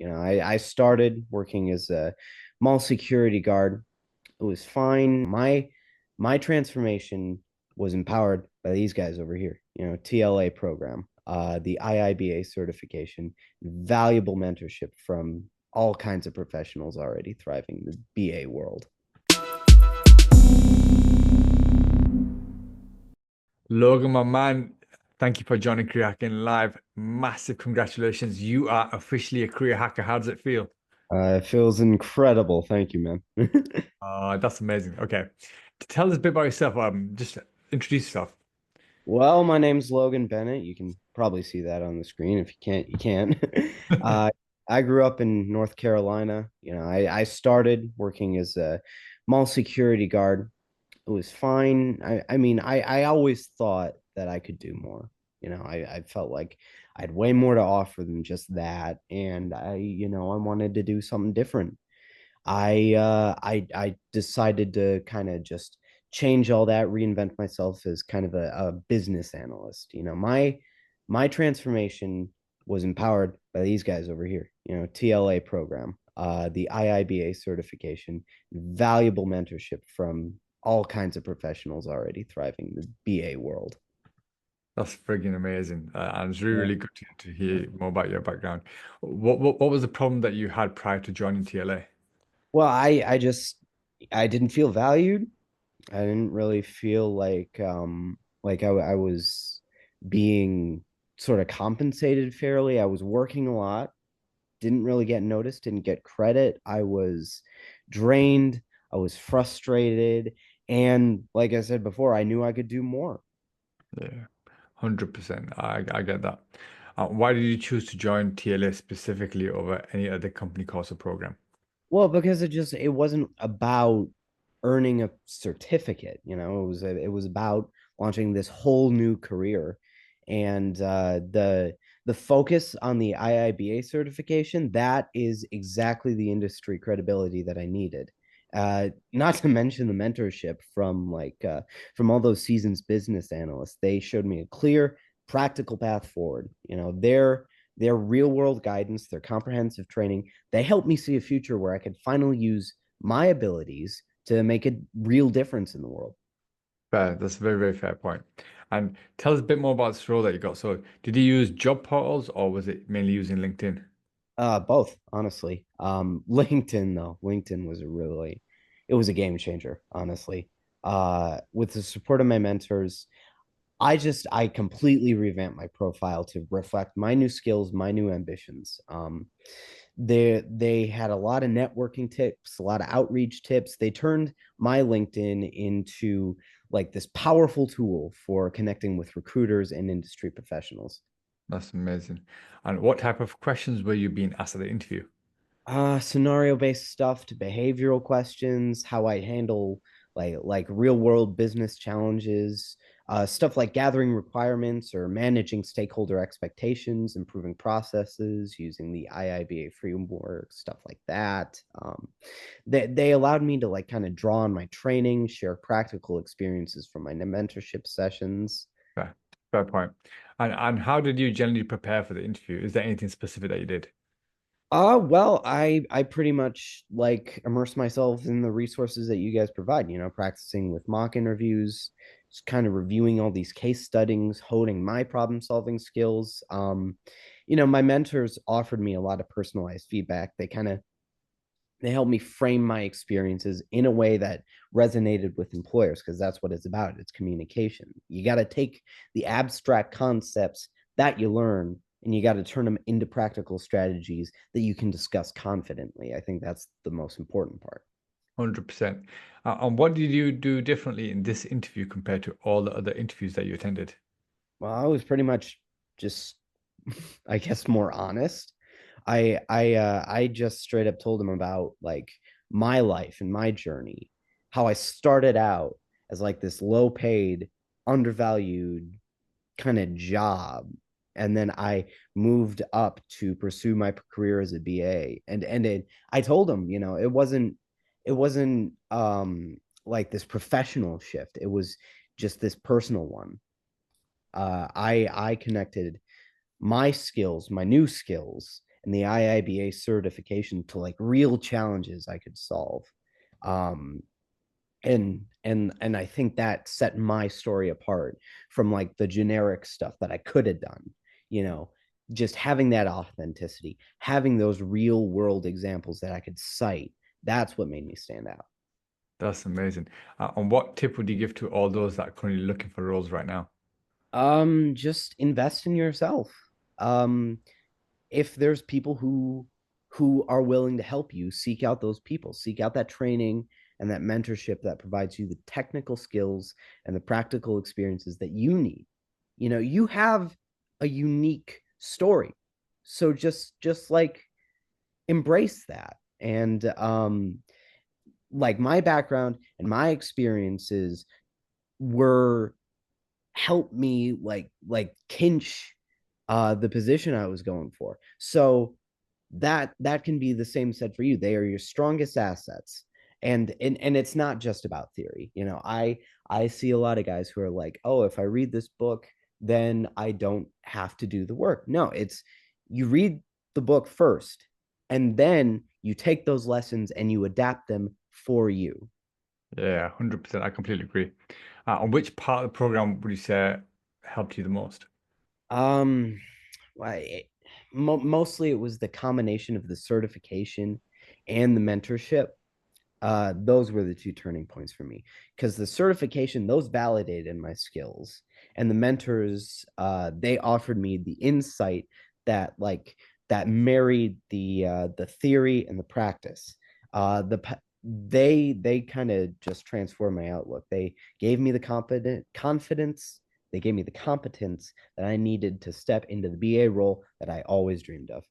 I started working as a mall security guard. It was fine. My transformation was empowered by these guys over here, TLA program, the IIBA certification, valuable mentorship from all kinds of professionals already thriving in the BA world. Logan, my man, thank you for joining Career Hacking Live. Massive congratulations. You are officially a career hacker. How does it feel? It feels incredible. Thank you, man. That's amazing. Okay. Tell us a bit about yourself. Just introduce yourself. Well, my name's Logan Bennett. You can probably see that on the screen. If you can't, you can. uh, I grew up in North Carolina. I started working as a mall security guard. It was fine. I always thought that I could do more. I felt like I had way more to offer than just that. And I wanted to do something different. I decided to kind of just change all that, reinvent myself as kind of a business analyst. My transformation was empowered by these guys over here, TLA program, the IIBA certification, valuable mentorship from all kinds of professionals already thriving in the BA world. That's friggin' amazing. And it's really, really good to hear more about your background. What was the problem that you had prior to joining TLA? Well, I didn't feel valued. I didn't really feel like I was being sort of compensated fairly. I was working a lot, didn't really get noticed, didn't get credit. I was drained, I was frustrated, and like I said before, I knew I could do more. Yeah, 100%. I get that. Why did you choose to join TLA specifically over any other company course or program? Well, because it wasn't about earning a certificate, it was about launching this whole new career. And the focus on the IIBA certification, that is exactly the industry credibility that I needed. Not to mention the mentorship from all those seasoned business analysts. They showed me a clear, practical path forward. Their real world guidance, their comprehensive training, they helped me see a future where I could finally use my abilities to make a real difference in the world. Fair. That's a very, very fair point. And tell us a bit more about this role that you got. So, did you use job portals or was it mainly using LinkedIn? Both, honestly. LinkedIn though, LinkedIn was it was a game changer, honestly. With the support of my mentors, I completely revamped my profile to reflect my new skills, my new ambitions. They had a lot of networking tips, a lot of outreach tips. They turned my LinkedIn into like this powerful tool for connecting with recruiters and industry professionals. That's amazing. And what type of questions were you being asked at the interview? Scenario based stuff to behavioral questions, how I handle like real world business challenges, stuff like gathering requirements or managing stakeholder expectations, improving processes using the IIBA framework, stuff like that. They allowed me to like kind of draw on my training, share practical experiences from my mentorship sessions. Fair, fair point. And how did you generally prepare for the interview? Is there anything specific that you did? Well, I pretty much like immerse myself in the resources that you guys provide, practicing with mock interviews, just kind of reviewing all these case studies, honing my problem solving skills. My mentors offered me a lot of personalized feedback. They helped me frame my experiences in a way that resonated with employers because that's what it's about. It's communication. You got to take the abstract concepts that you learn and you got to turn them into practical strategies that you can discuss confidently. I think that's the most important part. 100%. And what did you do differently in this interview compared to all the other interviews that you attended? Well, I was pretty much just, I guess, more honest. I just straight up told him about like my life and my journey, how I started out as like this low paid, undervalued kind of job, and then I moved up to pursue my career as a BA. I told him, it wasn't like this professional shift. It was just this personal one. I connected my skills, my new skills, and the IIBA certification to like real challenges I could solve. Um, and I think that set my story apart from like the generic stuff that I could have done, you know, just having that authenticity, having those real world examples that I could cite. That's what made me stand out. That's amazing. And what tip would you give to all those that are currently looking for roles right now? Just invest in yourself. Um, if there's people who are willing to help you, seek out those people, seek out that training and that mentorship that provides you the technical skills and the practical experiences that you need. You know, you have a unique story, so just like embrace that. And like my background and my experiences were help me like kinch the position I was going for. So that can be the same said for you. They are your strongest assets. And it's not just about theory. You know, I see a lot of guys who are like, "Oh, if I read this book, then I don't have to do the work." No, it's you read the book first and then you take those lessons and you adapt them for you. Yeah, 100%. I completely agree. And which part of the program would you say helped you the most? Um I, Mostly it was the combination of the certification and the mentorship. Those were the two turning points for me because the certification, those validated my skills, and the mentors, they offered me the insight that like that married the theory and the practice. They kind of just transformed my outlook. They gave me the confidence. They gave me the competence that I needed to step into the BA role that I always dreamed of.